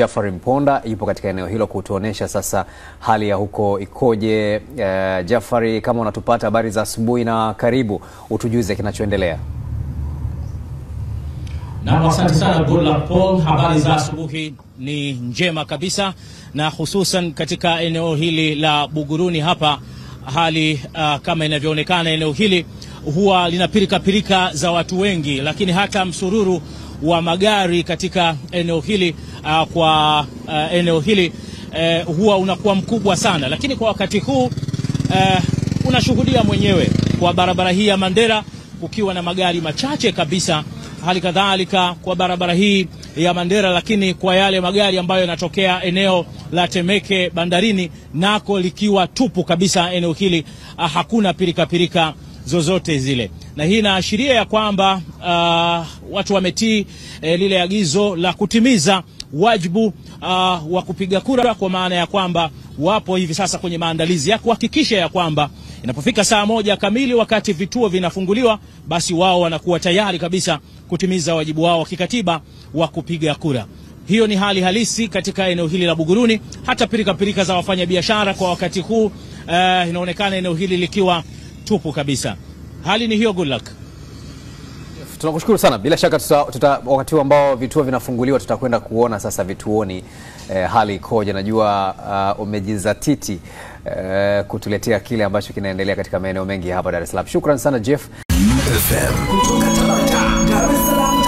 Jafari Mponda yupo katika eneo hilo kutuonesha sasa hali ya huko ikoje. Jafari, kama unatupata, habari za asubuhi na karibu, utujuze kinachoendelea. Na asante sana Goodluck Paul, habari za asubuhi ni njema kabisa, na hususan katika eneo hili la Buguruni hapa hali kama inavyoonekana, eneo hili huwa lina pirika za watu wengi, lakini hata msururu wa magari katika eneo hili eneo hili huwa unakuwa mkubwa sana, lakini kwa wakati huu unashuhudia mwenyewe kwa barabara hii ya Mandera kukiwa na magari machache kabisa, hali kadhalika kwa barabara hii ya Mandera, lakini kwa yale magari ambayo yanatokea eneo la Temeke bandarini nako likiwa tupu kabisa. Eneo hili hakuna pirika zozote zile, na hii inaashiria ya kwamba watu wametii lile agizo la kutimiza wajibu wa kupiga kura, kwa maana ya kwamba wapo hivi sasa kwenye maandalizi ya kuhakikisha ya kwamba inapofika saa 1 kamili wakati vituo vinafunguliwa, basi wao wanakuwa tayari kabisa kutimiza wajibu wao wa kikatiba wa kupiga kura. Hiyo ni hali halisi katika eneo hili la Buguruni. Hata pirika za wafanyabiashara kwa wakati huu inaonekana eneo hili likiwa tupu kabisa. Hali ni hiyo, Goodluck. Tunakushukuru sana. Bila shaka wakati ambao vituo vinafunguliwa tutakwenda kuona sasa vituoni hali ikoje. Najua umejizatiti kutuletea kile ambacho kinaendelea katika maeneo mengi hapa Dar es Salaam. Shukrani sana Jeff. FM kutoka Tabata, Dar es Salaam.